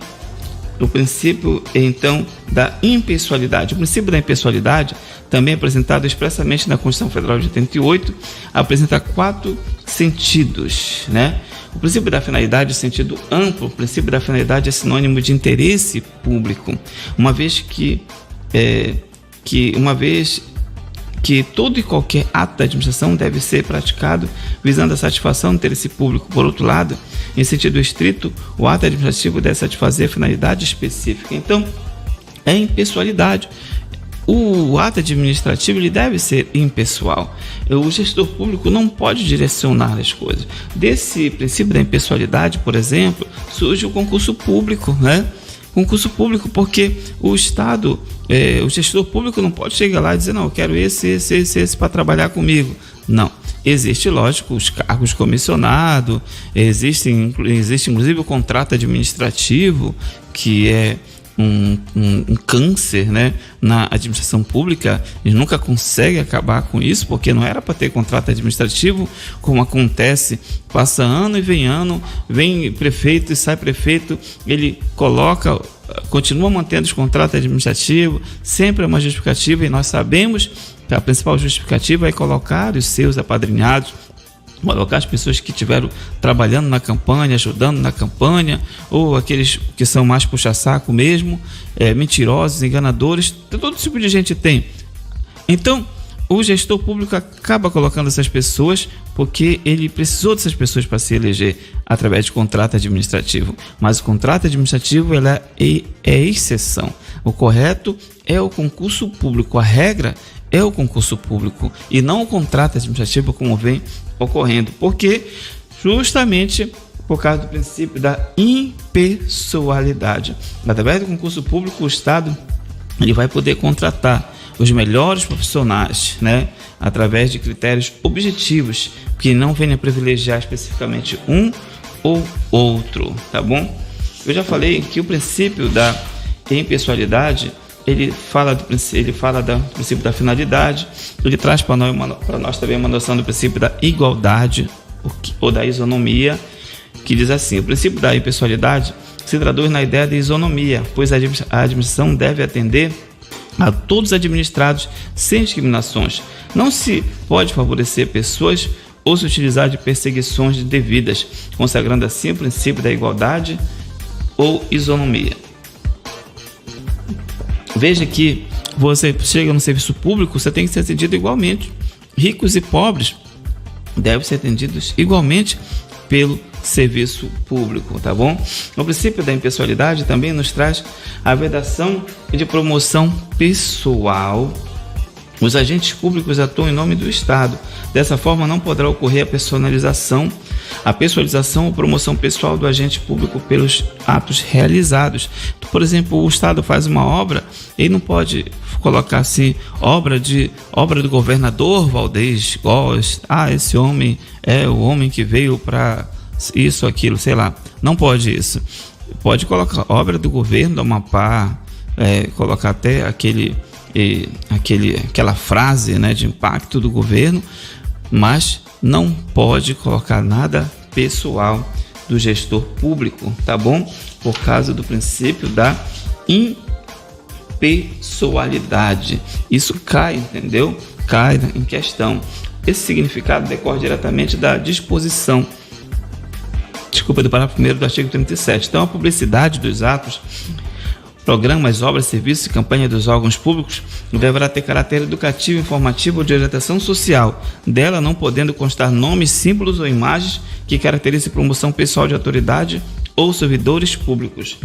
o princípio, então, da impessoalidade. O princípio da impessoalidade, também apresentado expressamente na Constituição Federal de 88, apresenta 4 sentidos, né? O princípio da finalidade é sentido amplo. O princípio da finalidade é sinônimo de interesse público, uma vez que todo e qualquer ato da administração deve ser praticado visando a satisfação do interesse público. Por outro lado, em sentido estrito, o ato administrativo deve satisfazer a finalidade específica. Então, é impessoalidade. O ato administrativo ele deve ser impessoal. O gestor público não pode direcionar as coisas. Desse princípio da impessoalidade, por exemplo, surge o concurso público, né? Concurso público, porque o Estado, o gestor público não pode chegar lá e dizer, não, eu quero esse para trabalhar comigo. Não. Existe, lógico, os cargos comissionados, existe inclusive o contrato administrativo, que é um câncer, né, na administração pública. Eles nunca conseguem acabar com isso, porque não era para ter contrato administrativo, como acontece, passa ano e vem prefeito e sai prefeito, ele continua mantendo os contratos administrativos, sempre é uma justificativa, e nós sabemos que a principal justificativa é colocar os seus apadrinhados, colocar as pessoas que estiveram trabalhando na campanha, ajudando na campanha, ou aqueles que são mais puxa-saco mesmo, mentirosos, enganadores, todo tipo de gente tem. Então, o gestor público acaba colocando essas pessoas porque ele precisou dessas pessoas para se eleger através de contrato administrativo. Mas o contrato administrativo é exceção. O correto é o concurso público, a regra é o concurso público e não o contrato administrativo como vem ocorrendo, porque justamente por causa do princípio da impessoalidade. Através do concurso público, o Estado ele vai poder contratar os melhores profissionais, né, através de critérios objetivos que não venham a privilegiar especificamente um ou outro, tá bom? Eu já falei que o princípio da impessoalidade ele fala do princípio da finalidade, ele traz para nós também uma noção do princípio da igualdade ou da isonomia, que diz assim: o princípio da impessoalidade se traduz na ideia de isonomia, pois a administração deve atender a todos os administrados sem discriminações. Não se pode favorecer pessoas ou se utilizar de perseguições indevidas, consagrando assim o princípio da igualdade ou isonomia. Veja que você chega no serviço público, você tem que ser atendido igualmente. Ricos e pobres devem ser atendidos igualmente pelo serviço público, tá bom? O princípio da impessoalidade também nos traz a vedação de promoção pessoal. Os agentes públicos atuam em nome do Estado. Dessa forma, não poderá ocorrer a personalização, a pessoalização ou promoção pessoal do agente público pelos atos realizados. Por exemplo, o Estado faz uma obra, ele não pode colocar assim, obra do governador Valdez Góes. Esse homem é o homem que veio para isso, aquilo, sei lá. Não pode isso. Pode colocar obra do governo do Amapá, colocar até aquela frase, né, de impacto do governo, mas não pode colocar nada pessoal do gestor público, tá bom? Por causa do princípio da impessoalidade. Isso cai, entendeu? Cai em questão. Esse significado decorre diretamente da disposição do parágrafo 1º do artigo 37. Então, a publicidade dos atos programas, obras, serviços e campanha dos órgãos públicos deverá ter caráter educativo, informativo ou de orientação social, dela não podendo constar nomes, símbolos ou imagens que caracterizem promoção pessoal de autoridade ou servidores públicos.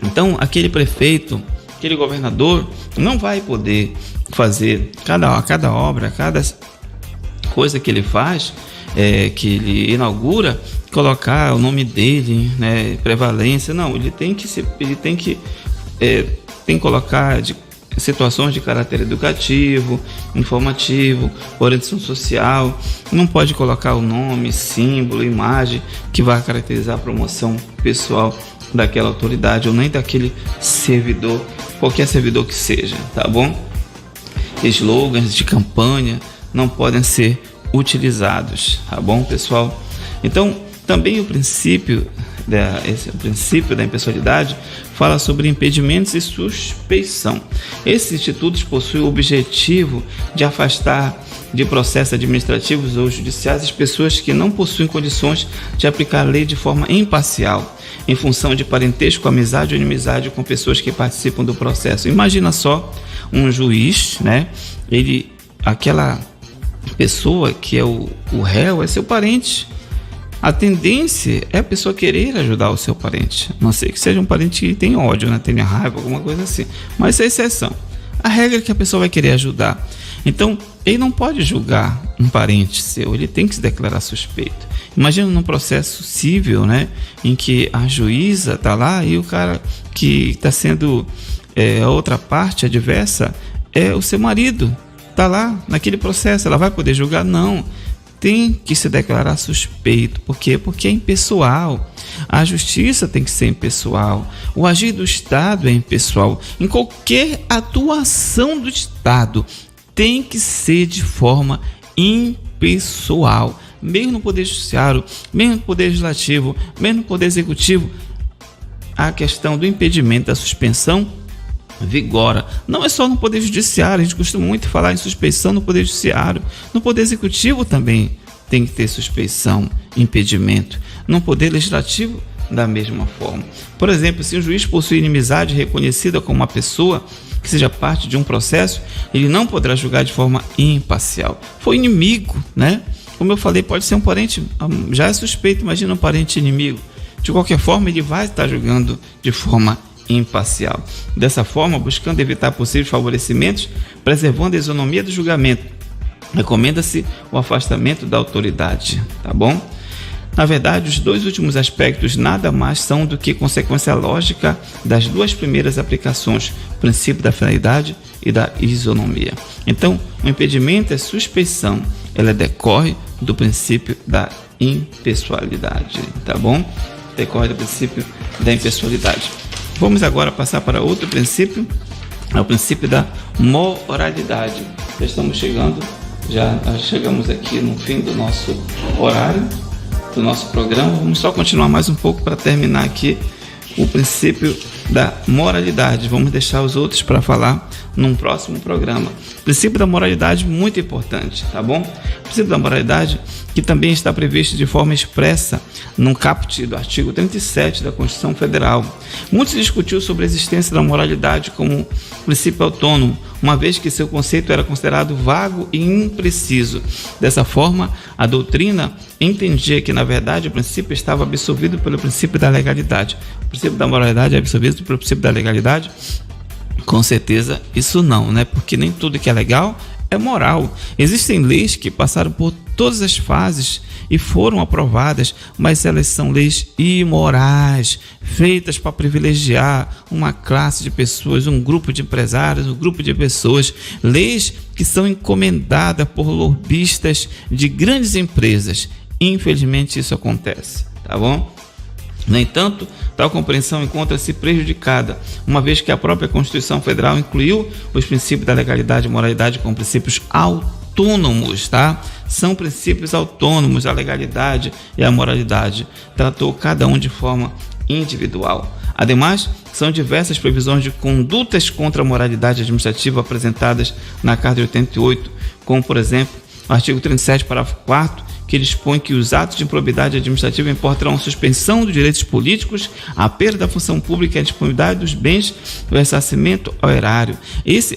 Então, aquele prefeito, aquele governador não vai poder fazer cada obra, cada coisa que ele faz, que ele inaugura, colocar o nome dele, né, prevalência. Não, ele tem que colocar situações de caráter educativo, informativo, orientação social. Não pode colocar o nome, símbolo, imagem que vai caracterizar a promoção pessoal daquela autoridade ou nem daquele servidor, qualquer servidor que seja, tá bom? Slogans de campanha não podem ser utilizados, tá bom, pessoal? Então, também o princípio da impessoalidade fala sobre impedimentos e suspeição. Esses institutos possuem o objetivo de afastar de processos administrativos ou judiciais as pessoas que não possuem condições de aplicar a lei de forma imparcial, em função de parentesco, amizade ou inimizade com pessoas que participam do processo. Imagina só um juiz, né? Aquela pessoa que é o réu é seu parente. A tendência é a pessoa querer ajudar o seu parente, a não ser que seja um parente que tem ódio, né? Tenha raiva, alguma coisa assim, mas isso é exceção. A regra é que a pessoa vai querer ajudar. Então, ele não pode julgar um parente seu, ele tem que se declarar suspeito. Imagina num processo civil, né, em que a juíza está lá e o cara que está sendo a outra parte adversa é o seu marido, está lá naquele processo, ela vai poder julgar? Não, tem que se declarar suspeito. Por quê? Porque é impessoal. A justiça tem que ser impessoal. O agir do Estado é impessoal. Em qualquer atuação do Estado tem que ser de forma impessoal. Mesmo no Poder Judiciário, mesmo no Poder Legislativo, mesmo no Poder Executivo, a questão do impedimento, da suspensão, vigora. Não é só no Poder Judiciário, a gente costuma muito falar em suspeição no Poder Judiciário. No Poder Executivo também tem que ter suspeição, impedimento. No Poder Legislativo, da mesma forma. Por exemplo, se um juiz possui inimizade reconhecida como uma pessoa que seja parte de um processo, ele não poderá julgar de forma imparcial. Foi inimigo, né? Como eu falei, pode ser um parente, já é suspeito, imagina um parente inimigo. De qualquer forma, ele vai estar julgando de forma imparcial. Dessa forma, buscando evitar possíveis favorecimentos, preservando a isonomia do julgamento, recomenda-se o afastamento da autoridade, tá bom? Na verdade, os dois últimos aspectos nada mais são do que consequência lógica das duas primeiras aplicações, o princípio da finalidade e da isonomia. Então, o impedimento é suspeição, ela decorre do princípio da impessoalidade, tá bom? Decorre do princípio da impessoalidade. Vamos agora passar para outro princípio, é o princípio da moralidade. Já chegamos aqui no fim do nosso horário, do nosso programa. Vamos só continuar mais um pouco para terminar aqui o princípio da moralidade. Vamos deixar os outros para falar num próximo programa. O princípio da moralidade, muito importante, tá bom? O princípio da moralidade, que também está previsto de forma expressa no caput do artigo 37 da Constituição Federal. Muito se discutiu sobre a existência da moralidade como princípio autônomo, uma vez que seu conceito era considerado vago e impreciso. Dessa forma, a doutrina entendia que, na verdade, o princípio estava absorvido pelo princípio da legalidade. O princípio da moralidade é absorvido pelo princípio da legalidade? Com certeza isso não, né? Porque nem tudo que é legal é moral. Existem leis que passaram por todas as fases e foram aprovadas, mas elas são leis imorais, feitas para privilegiar uma classe de pessoas, um grupo de empresários, um grupo de pessoas, leis que são encomendadas por lobistas de grandes empresas. Infelizmente isso acontece, tá bom? No entanto, tal compreensão encontra-se prejudicada, uma vez que a própria Constituição Federal incluiu os princípios da legalidade e moralidade como princípios autônomos, tá? São princípios autônomos, a legalidade e a moralidade. Tratou cada um de forma individual. Ademais, são diversas previsões de condutas contra a moralidade administrativa apresentadas na Carta de 88, como, por exemplo, o artigo 37, parágrafo 4º, que dispõe que os atos de improbidade administrativa importarão a suspensão dos direitos políticos, a perda da função pública e a disponibilidade dos bens do ressarcimento ao erário.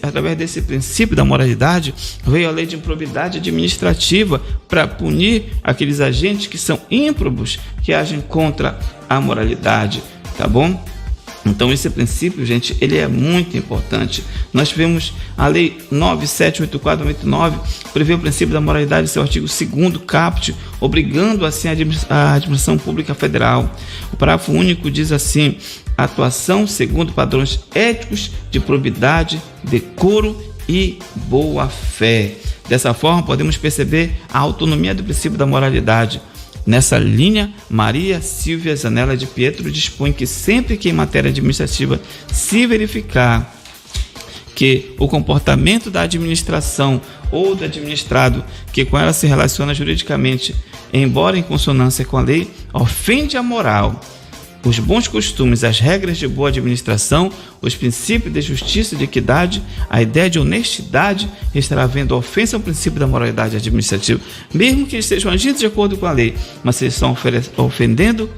Através desse princípio da moralidade, veio a lei de improbidade administrativa para punir aqueles agentes que são ímprobos, que agem contra a moralidade, tá bom? Então esse princípio, gente, ele é muito importante. Nós tivemos a lei 9.784/99, prevê o princípio da moralidade, seu artigo 2º caput, obrigando assim a administração pública federal. O parágrafo único diz assim: atuação segundo padrões éticos de probidade, decoro e boa-fé. Dessa forma, podemos perceber a autonomia do princípio da moralidade. Nessa linha, Maria Silvia Zanella de Pietro dispõe que sempre que em matéria administrativa se verificar que o comportamento da administração ou do administrado que com ela se relaciona juridicamente, embora em consonância com a lei, ofende a moral, os bons costumes, as regras de boa administração, os princípios de justiça e de equidade, a ideia de honestidade, estará havendo ofensa ao princípio da moralidade administrativa, mesmo que eles estejam agindo de acordo com a lei, mas se eles estão ofendendo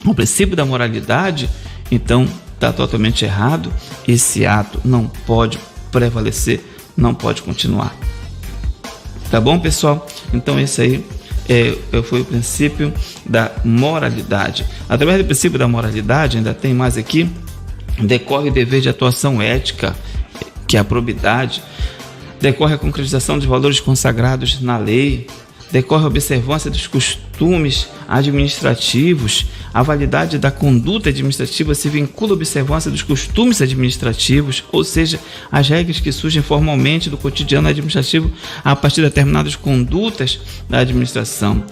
o princípio da moralidade, então está totalmente errado, esse ato não pode prevalecer, não pode continuar. Tá bom, pessoal? Então esse aí foi o princípio da moralidade. Através do princípio da moralidade, ainda tem mais aqui, decorre o dever de atuação ética, que é a probidade, decorre a concretização dos valores consagrados na lei, decorre a observância dos costumes administrativos, a validade da conduta administrativa se vincula à observância dos costumes administrativos, ou seja, as regras que surgem formalmente do cotidiano administrativo a partir de determinadas condutas da administração.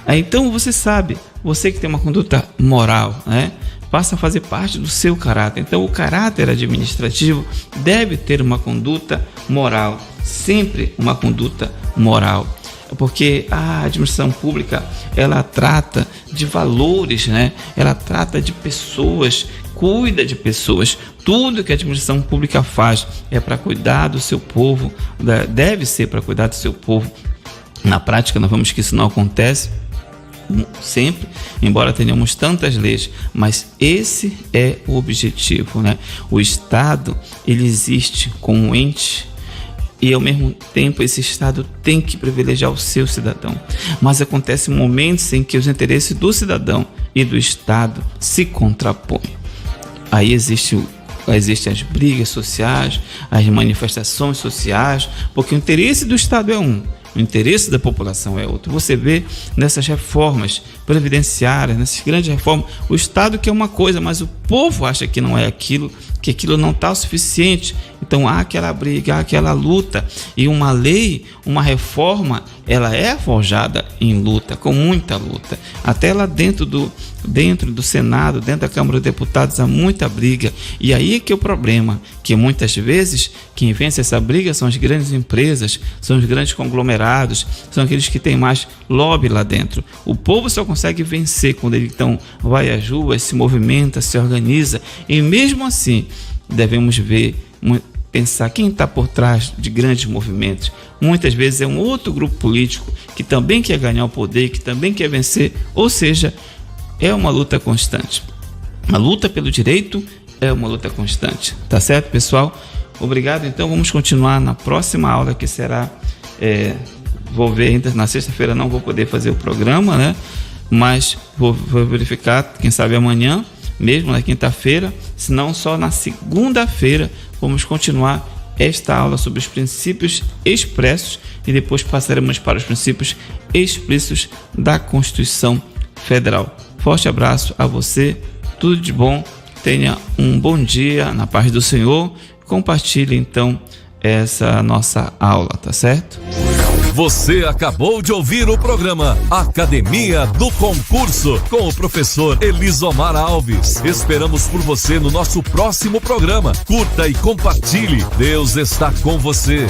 Então você sabe, você que tem uma conduta moral, né, passa a fazer parte do seu caráter. Então o caráter administrativo deve ter uma conduta moral, sempre uma conduta moral. Porque a administração pública, ela trata de valores, né? Ela trata de pessoas, cuida de pessoas. Tudo que a administração pública faz é para cuidar do seu povo, deve ser para cuidar do seu povo. Na prática, nós vemos que isso não acontece sempre, embora tenhamos tantas leis, mas esse é o objetivo, né? O Estado, ele existe como um ente, e ao mesmo tempo esse Estado tem que privilegiar o seu cidadão. Mas acontecem momentos em que os interesses do cidadão e do Estado se contrapõem. Aí existem as brigas sociais, as manifestações sociais, porque o interesse do Estado é um, o interesse da população é outro. Você vê nessas reformas previdenciárias, nessas grandes reformas, o Estado quer uma coisa, mas o povo acha que não é aquilo, que aquilo não está o suficiente. Então há aquela briga, há aquela luta. E uma lei, uma reforma, ela é forjada em luta, com muita luta. Até lá dentro do Senado, dentro da Câmara dos Deputados, há muita briga. E aí é que é o problema, que muitas vezes quem vence essa briga são as grandes empresas, são os grandes conglomerados, são aqueles que têm mais lobby lá dentro. O povo só consegue vencer quando ele então vai às ruas, se movimenta, se organiza. E mesmo assim, devemos pensar quem está por trás de grandes movimentos. Muitas vezes é um outro grupo político que também quer ganhar o poder, que também quer vencer, ou seja, é uma luta constante. A luta pelo direito é uma luta constante. Tá certo, pessoal? Obrigado. Então vamos continuar na próxima aula, que será, vou ver ainda, na sexta-feira não vou poder fazer o programa, né? Mas vou verificar, quem sabe amanhã, mesmo na quinta-feira, se não só na segunda-feira, vamos continuar esta aula sobre os princípios expressos e depois passaremos para os princípios explícitos da Constituição Federal. Forte abraço a você, tudo de bom, tenha um bom dia na paz do Senhor, compartilhe então essa nossa aula, tá certo? Você acabou de ouvir o programa Academia do Concurso com o professor Elisomar Alves. Esperamos por você no nosso próximo programa. Curta e compartilhe. Deus está com você.